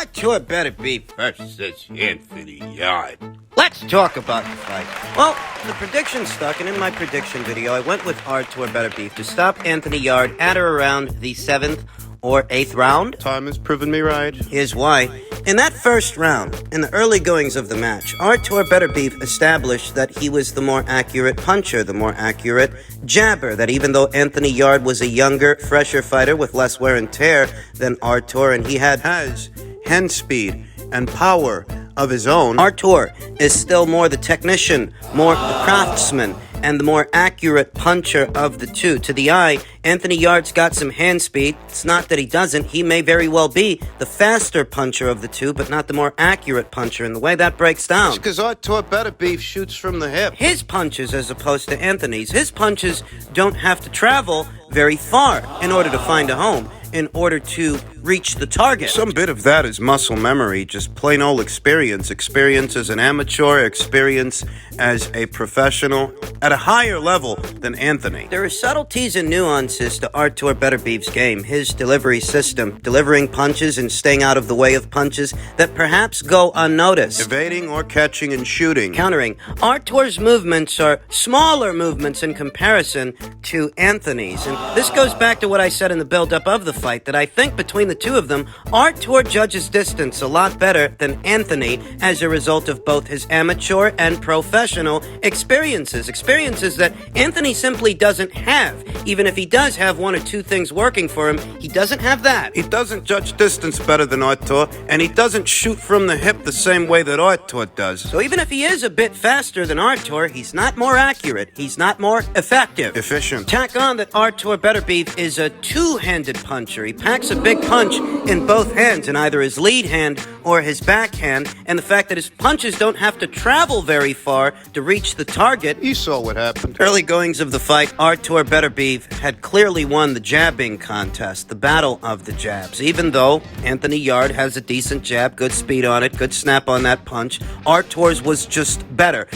Artur Beterbiev versus Anthony Yarde. Let's talk about the fight. Well, the prediction stuck, and in my prediction video, I went with Artur Beterbiev to stop Anthony Yarde at or around the 7th or 8th round. Time has proven me right. Here's why. In that first round, in the early goings of the match, Artur Beterbiev established that he was the more accurate puncher, the more accurate jabber, that even though Anthony Yarde was a younger, fresher fighter with less wear and tear than Artur, and he has hand speed and power of his own, Artur is still more the technician, more the craftsman, and the more accurate puncher of the two. To the eye, Anthony Yarde's got some hand speed. It's not that he doesn't. He may very well be the faster puncher of the two, but not the more accurate puncher. And the way that breaks down, it's because Artur Beterbiev shoots from the hip. His punches, as opposed to Anthony's, his punches don't have to travel very far in order to find a home, in order to reach the target. Some bit of that is muscle memory, just plain old experience. Experience as an amateur, experience as a professional at a higher level than Anthony. There are subtleties and nuances to Artur Beterbiev's game, his delivery system, delivering punches and staying out of the way of punches that perhaps go unnoticed. Evading or catching and shooting. Countering. Artur's movements are smaller movements in comparison to Anthony's. And this goes back to what I said in the build-up of the fight, that I think between the two of them, Artur judges distance a lot better than Anthony as a result of both his amateur and professional experiences. Experiences that Anthony simply doesn't have. Even if he does have one or two things working for him, he doesn't have that. He doesn't judge distance better than Artur, and he doesn't shoot from the hip the same way that Artur does. So even if he is a bit faster than Artur, he's not more accurate. He's not more effective. Efficient. Tack on that Artur Beterbiev is a two-handed puncher. He packs a big punch in both hands, in either his lead hand or his backhand, and the fact that his punches don't have to travel very far to reach the target. You saw what happened. Early goings of the fight, Artur Beterbiev had clearly won the jabbing contest, the battle of the jabs. Even though Anthony Yarde has a decent jab, good speed on it, good snap on that punch, Artur's was just better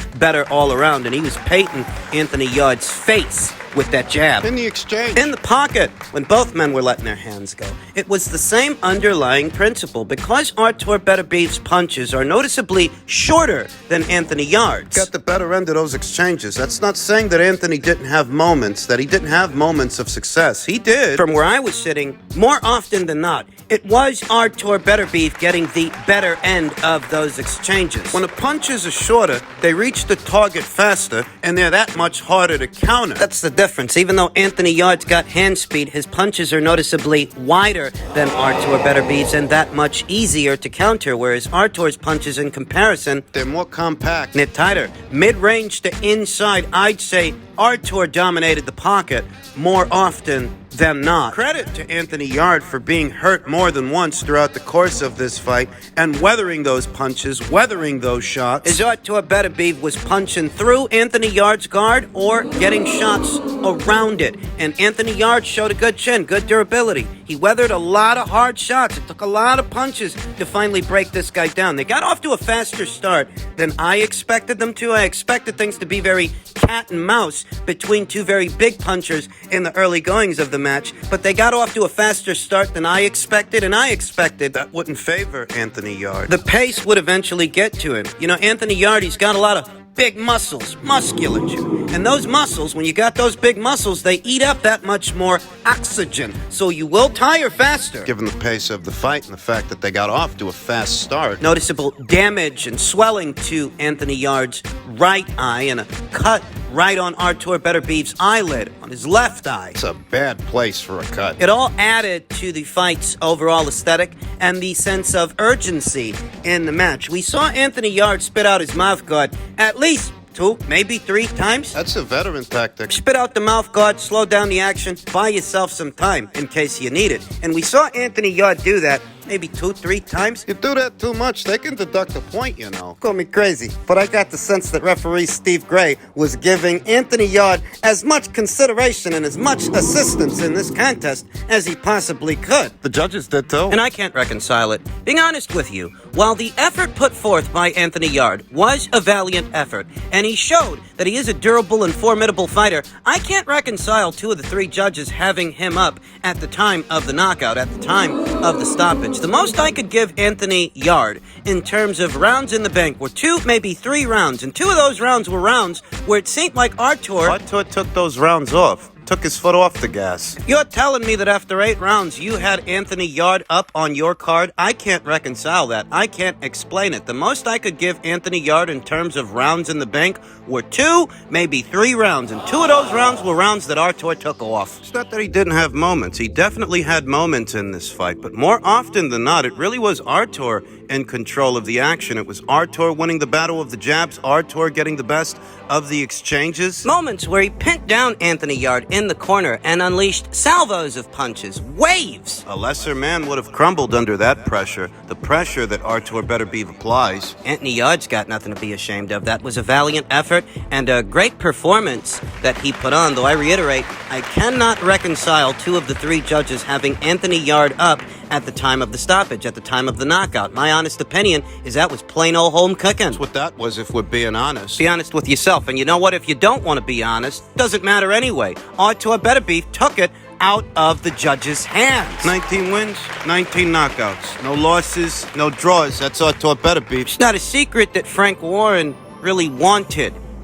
all around, and he was painting Anthony Yarde's face with that jab. In the exchange. In the pocket, when both men were letting their hands go. It was the same underlying principle. Because Artur Beterbiev's punches are noticeably shorter than Anthony Yarde's. Got the better end of those exchanges. That's not saying that Anthony didn't have moments, that he didn't have moments of success. He did. From where I was sitting, more often than not, it was Artur Beterbiev getting the better end of those exchanges. When the punches are shorter, they reach the target faster, and they're that much harder to counter. That's the difference. Even though Anthony Yarde's got hand speed, his punches are noticeably wider than Artur Beterbiev's and that much easier to counter, whereas Artur's punches in comparison, they're more compact. They're tighter. Mid-range to inside, I'd say Artur dominated the pocket more often than not. Credit to Anthony Yarde for being hurt more than once throughout the course of this fight and weathering those punches, weathering those shots. As Artur Beterbiev was punching through Anthony Yarde's guard or getting shots around it. And Anthony Yarde showed a good chin, good durability. He weathered a lot of hard shots. It took a lot of punches to finally break this guy down. They got off to a faster start than I expected them to. I expected things to be very cat and mouse between two very big punchers in the early goings of the match, but they got off to a faster start than I expected, and I expected that wouldn't favor Anthony Yarde. The pace would eventually get to him. You know, Anthony Yarde, he's got a lot of big muscles, musculature. And those muscles, when you got those big muscles, they eat up that much more oxygen. So you will tire faster. Given the pace of the fight and the fact that they got off to a fast start. Noticeable damage and swelling to Anthony Yarde's right eye and a cut right on Artur Beterbiev's eyelid, on his left eye. It's a bad place for a cut. It all added to the fight's overall aesthetic and the sense of urgency in the match. We saw Anthony Yarde spit out his mouth guard at least 2, maybe 3 times. That's a veteran tactic. Spit out the mouth guard, slow down the action, buy yourself some time in case you need it. And we saw Anthony Yarde do that maybe 2-3 times. You do that too much, they can deduct a point, you know. Call me crazy, but I got the sense that referee Steve Gray was giving Anthony Yarde as much consideration and as much assistance in this contest as he possibly could. The judges did too. And I can't reconcile it. Being honest with you, while the effort put forth by Anthony Yarde was a valiant effort, and he showed that he is a durable and formidable fighter, I can't reconcile 2 of the 3 judges having him up at the time of the knockout, at the time of the stoppage. range. The most I could give Anthony Yarde in terms of rounds in the bank were 2, maybe 3 rounds. And 2 of those rounds were rounds where it seemed like Artur took those rounds off. Took his foot off the gas. You're telling me that after 8 rounds, you had Anthony Yarde up on your card? I can't reconcile that. I can't explain it. The most I could give Anthony Yarde in terms of rounds in the bank were 2, maybe 3 rounds. And 2 of those rounds were rounds that Artur took off. It's not that he didn't have moments. He definitely had moments in this fight. But more often than not, it really was Artur in control of the action. It was Artur winning the battle of the jabs, Artur getting the best of the exchanges. Moments where he pinned down Anthony Yarde in the corner and unleashed salvos of punches, waves. A lesser man would have crumbled under that pressure, the pressure that Artur Beterbiev applies. Anthony Yarde's got nothing to be ashamed of. That was a valiant effort and a great performance that he put on, though I reiterate, I cannot reconcile 2 of the 3 judges having Anthony Yarde up at the time of the stoppage, at the time of the knockout. My honest opinion is that was plain old home cooking. That's what that was, if we're being honest. Be honest with yourself. And you know what? If you don't want to be honest, doesn't matter anyway. Artur Beterbiev took it out of the judges' hands. 19 wins, 19 knockouts. No losses, no draws. That's Artur Beterbiev. It's not a secret that Frank Warren really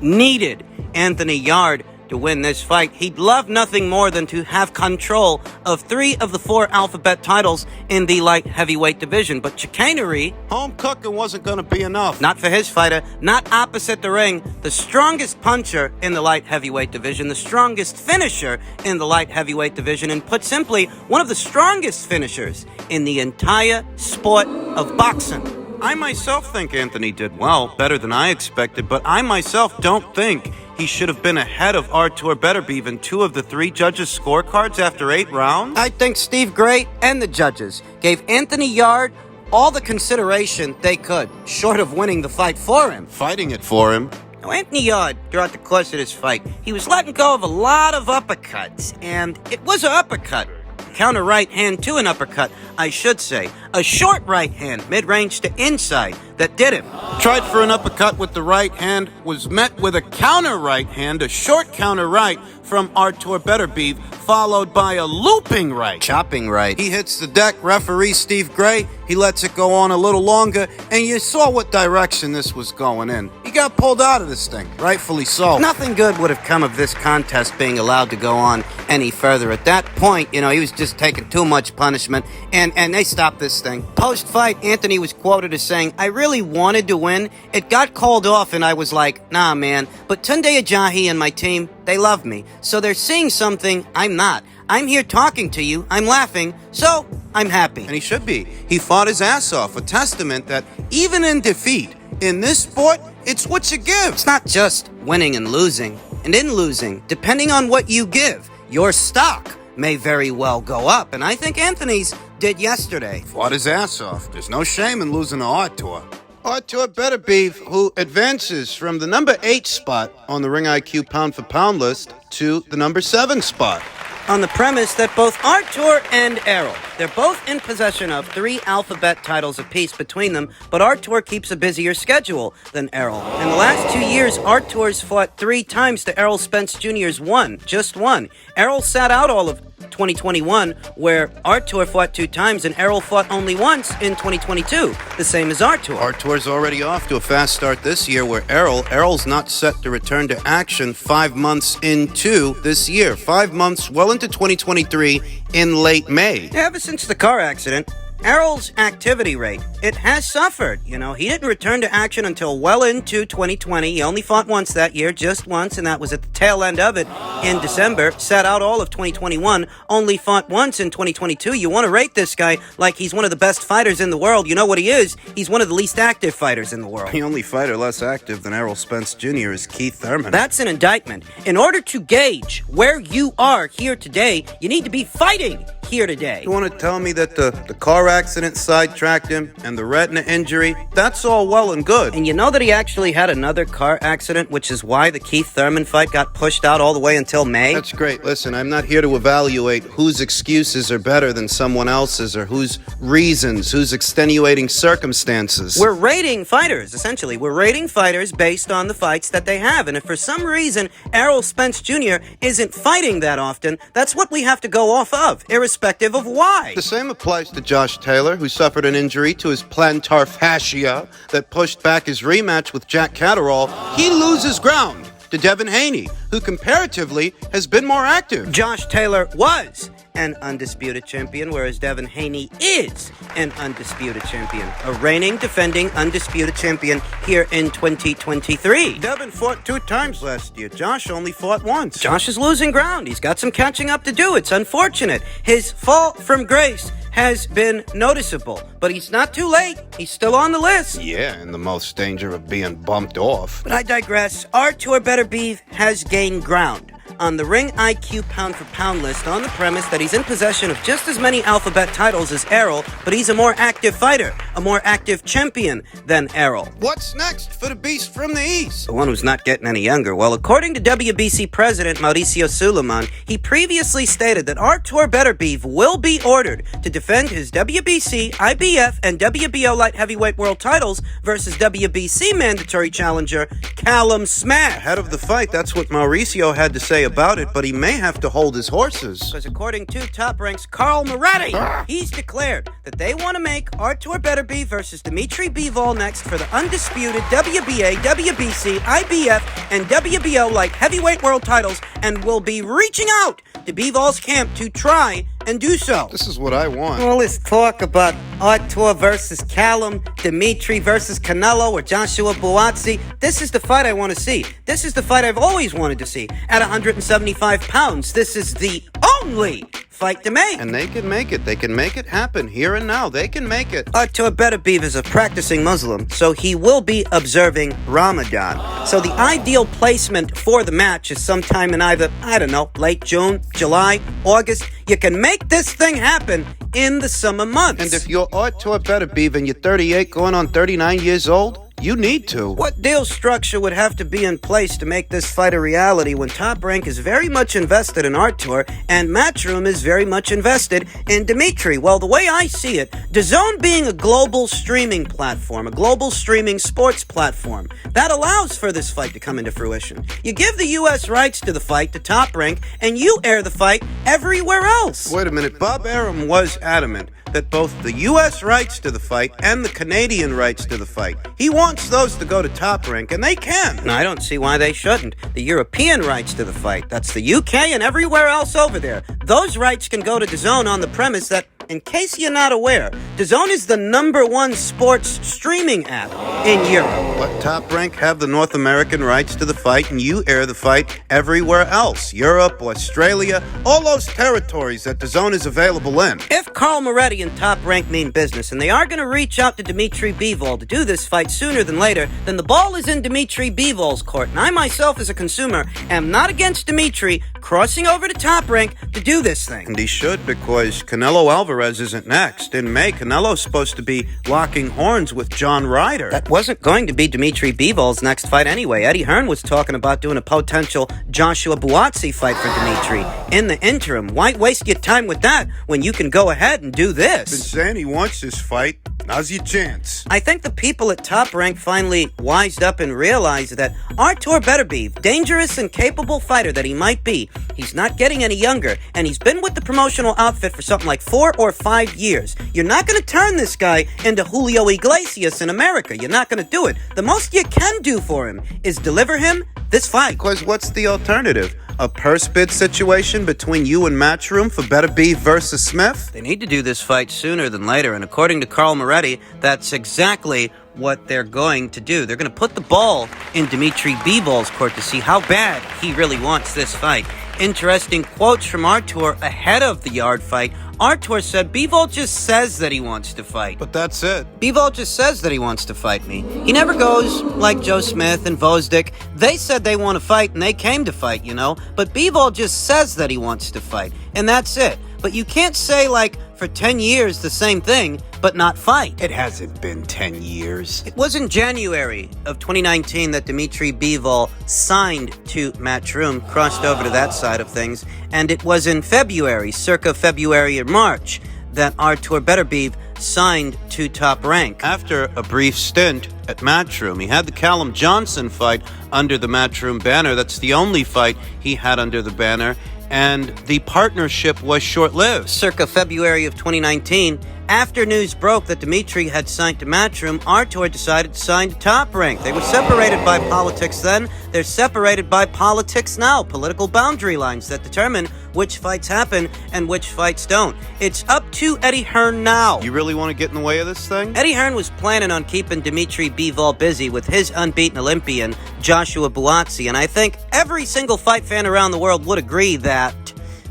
needed Anthony Yarde to win this fight. He'd love nothing more than to have control of 3 of the 4 alphabet titles in the light heavyweight division. But chicanery, home cooking wasn't going to be enough. not for his fighter, not opposite the ring. The strongest puncher in the light heavyweight division, the strongest finisher in the light heavyweight division, and put simply, one of the strongest finishers in the entire sport of boxing. I myself think Anthony did well, better than I expected, but I myself don't think he should have been ahead of Artur Beterbiev in 2 of the 3 judges' scorecards after 8 rounds. I think Steve Gray and the judges gave Anthony Yarde all the consideration they could, short of winning the fight for him. Fighting it for him. Now, Anthony Yarde, throughout the course of this fight, he was letting go of a lot of uppercuts, and it was an uppercut. Counter right hand to an uppercut, I should say. A short right hand, mid-range to inside, that did him. Tried for an uppercut with the right hand, was met with a counter right hand, a short counter right from Artur Beterbiev, followed by a looping right. Chopping right. He hits the deck, referee Steve Gray, he lets it go on a little longer, and you saw what direction this was going in. He got pulled out of this thing, rightfully so. Nothing good would have come of this contest being allowed to go on any further. At that point, he was just taking too much punishment, and they stopped this thing. Post-fight, Anthony was quoted as saying, "I really wanted to win. It got called off, and I was like, nah, man. But Tunde Ajayi and my team, they love me. So they're seeing something I'm not. I'm here talking to you. I'm laughing. So I'm happy." And he should be. He fought his ass off, a testament that even in defeat, in this sport, it's what you give. It's not just winning and losing. And in losing, depending on what you give, your stock may very well go up. And I think Anthony's did yesterday. Fought his ass off. There's no shame in losing to Artur. Artur Beterbiev, who advances from the number 8 spot on the Ring IQ pound for pound list to the number 7 spot. On the premise that both Artur and Errol, they're both in possession of 3 alphabet titles apiece between them, but Artur keeps a busier schedule than Errol. In the last 2 years, Artur's fought 3 times to Errol Spence Jr.'s 1, just 1. Errol sat out all of 2021, where Artur fought 2 times and Errol fought only once in 2022, the same as Artur. Artur's already off to a fast start this year, where Errol's not set to return to action 5 months into this year. 5 months well into 2023 in late May. Ever since the car accident, Errol's activity rate, it has suffered. He didn't return to action until well into 2020. He only fought once that year, just once, and that was at the tail end of it in December. Sat out all of 2021, only fought once in 2022. You want to rate this guy like he's one of the best fighters in the world. You know what he is? He's one of the least active fighters in the world. The only fighter less active than Errol Spence Jr. is Keith Thurman. That's an indictment. In order to gauge where you are here today, you need to be fighting here today. You want to tell me that the car accident sidetracked him and the retina injury, that's all well and good. And you know that he actually had another car accident, which is why the Keith Thurman fight got pushed out all the way until May? That's great. Listen, I'm not here to evaluate whose excuses are better than someone else's or whose reasons, whose extenuating circumstances. We're rating fighters, essentially. We're rating fighters based on the fights that they have. And if for some reason Errol Spence Jr. isn't fighting that often, that's what we have to go off of, irrespective of why. The same applies to Josh Josh Taylor, who suffered an injury to his plantar fascia that pushed back his rematch with Jack Catterall, he loses ground to Devin Haney, who comparatively has been more active. Josh Taylor was an undisputed champion, whereas Devin Haney is an undisputed champion. A reigning, defending, undisputed champion here in 2023. Devin fought 2 times last year. Josh only fought once. Josh is losing ground. He's got some catching up to do. It's unfortunate. His fall from grace has been noticeable, but he's not too late. He's still on the list. Yeah, in the most danger of being bumped off. But I digress. Artur Beterbiev has gained ground on the Ring IQ pound-for-pound list on the premise that he's in possession of just as many alphabet titles as Errol, but he's a more active fighter, a more active champion than Errol. What's next for the beast from the east? The one who's not getting any younger. Well, according to WBC President Mauricio Suleiman, he previously stated that Artur Beterbiev will be ordered to defend his WBC, IBF, and WBO light heavyweight world titles versus WBC mandatory challenger Callum Smith. Ahead of the fight, that's what Mauricio had to say about it, but he may have to hold his horses. Because according to Top Rank's Carl Moretti, he's declared that they want to make Artur Beterbiev versus Dimitri Bivol next for the undisputed WBA, WBC, IBF, and WBO light heavyweight world titles, and will be reaching out to Bivol's camp to try and do so. This is what I want. All this talk about Artur versus Callum, Dimitri versus Canelo, or Joshua Buatsi, this is the fight I want to see. This is the fight I've always wanted to see. At 175 pounds, this is the only fight to make. And they can make it. They can make it happen here and now. They can make it. Artur Beterbiev is a practicing Muslim, so he will be observing Ramadan. So the ideal placement for the match is sometime in either, I don't know, late June, July, August. You can make this thing happen in the summer months. And if you're Artur Beterbiev and you're 38 going on 39 years old, you need to. What deal structure would have to be in place to make this fight a reality when Top Rank is very much invested in Artur and Matchroom is very much invested in Dimitri? Well, the way I see it, DAZN being a global streaming platform, a global streaming sports platform, that allows for this fight to come into fruition. You give the U.S. rights to the fight to Top Rank, and you air the fight everywhere else. Wait a minute. Bob Arum was adamant that both the U.S. rights to the fight and the Canadian rights to the fight, he wants those to go to Top Rank, and they can. And I don't see why they shouldn't. The European rights to the fight, that's the UK and everywhere else over there, those rights can go to DAZN on the premise that, in case you're not aware, DAZN is the #1 sports streaming app in Europe. Let Top Rank have the North American rights to the fight, and you air the fight everywhere else. Europe, Australia, all those territories that DAZN is available in. If Carl Moretti and Top Rank mean business, and they are going to reach out to Dimitri Bivol to do this fight sooner than later, then the ball is in Dimitri Bivol's court. And I myself, as a consumer, am not against Dimitri crossing over to Top Rank to do this thing. And he should, because Canelo Alvarez isn't next. In May, Canelo's supposed to be locking horns with John Ryder. That wasn't going to be Dimitri Bivol's next fight anyway. Eddie Hearn was talking about doing a potential Joshua Buatsi fight for Dimitri. In the interim, why waste your time with that when you can go ahead and do this? Been saying he wants this fight. Now's your chance. I think the people at Top Rank finally wised up and realized that Artur Beterbiev, dangerous and capable fighter that he might be, he's not getting any younger, and he's been with the promotional outfit for something like 4 or 5 years. You're not going to turn this guy into Julio Iglesias in America. You're not going to do it. The most you can do for him is deliver him this fight. Because what's the alternative? A purse bid situation between you and Matchroom for Beterbiev versus Smith? They need to do this fight sooner than later, and according to Carl Moretti, that's exactly what they're going to do. They're going to put the ball in Dimitri Bivol's court to see how bad he really wants this fight. Interesting quotes from Artur ahead of the Yarde fight. Artur said, Bivol just says that he wants to fight. But that's it. Bivol just says that he wants to fight me. He never goes like Joe Smith and Vosdick. They said they want to fight, and they came to fight, you know. But Bivol just says that he wants to fight, and that's it. But you can't say, like, for 10 years the same thing, but not fight. It hasn't been 10 years. It was in January of 2019 that Dimitri Bivol signed to Matchroom, crossed over to that side of things, and it was in February, circa February or March, that Artur Beterbiev signed to Top Rank. After a brief stint at Matchroom, he had the Callum Johnson fight under the Matchroom banner. That's the only fight he had under the banner. and the partnership was short-lived. Circa February of 2019, after news broke that Dmitry had signed to Matchroom, Artur decided to sign to Top Rank. They were separated by politics then. They're separated by politics now. Political boundary lines that determine which fights happen and which fights don't. It's up to Eddie Hearn now. You really want to get in the way of this thing? Eddie Hearn was planning on keeping Dmitry Bivol busy with his unbeaten Olympian, Joshua Buatsi, and I think every single fight fan around the world would agree that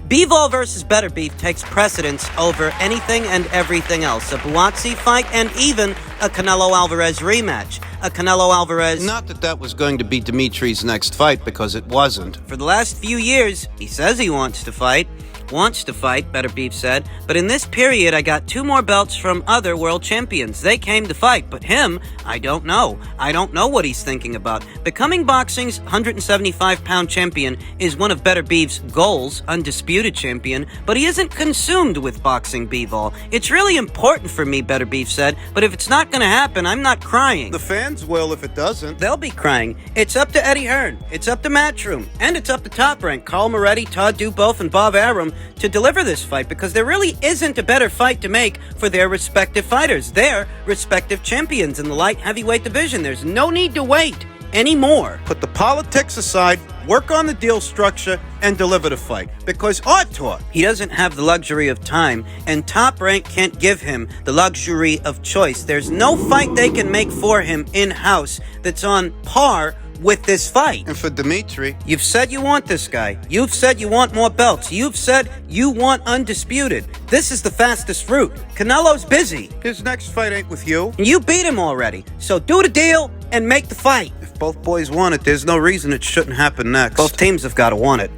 Bivol versus Beterbiev takes precedence over anything and everything else. A Buatsi fight and even a Canelo Alvarez rematch. A Canelo Alvarez... Not that that was going to be Dimitri's next fight, because it wasn't. For the last few years, he says he wants to fight, Beterbiev said, but in this period I got 2 more belts from other world champions. They came to fight, but him, I don't know. I don't know what he's thinking about. Becoming boxing's 175-pound champion is one of Beterbiev's goals, undisputed champion, but he isn't consumed with boxing, Bivol. It's really important for me, Beterbiev said, but if it's not going to happen, I'm not crying. The fans will if it doesn't. They'll be crying. It's up to Eddie Hearn. It's up to Matchroom. And it's up to Top Rank. Carl Moretti, Todd Duboff, and Bob Arum to deliver this fight, because there really isn't a better fight to make for their respective fighters, their respective champions in the light heavyweight division. There's no need to wait anymore. Put the politics aside, work on the deal structure, and deliver the fight. Because Artur, he doesn't have the luxury of time, and Top Rank can't give him the luxury of choice. There's no fight they can make for him in-house that's on par with this fight. And for Dmitry, you've said you want this guy. You've said you want more belts. You've said you want undisputed. This is the fastest route. Canelo's busy. his next fight ain't with you. And you beat him already. So do the deal and make the fight. If both boys want it, there's no reason it shouldn't happen next. Both teams have got to want it.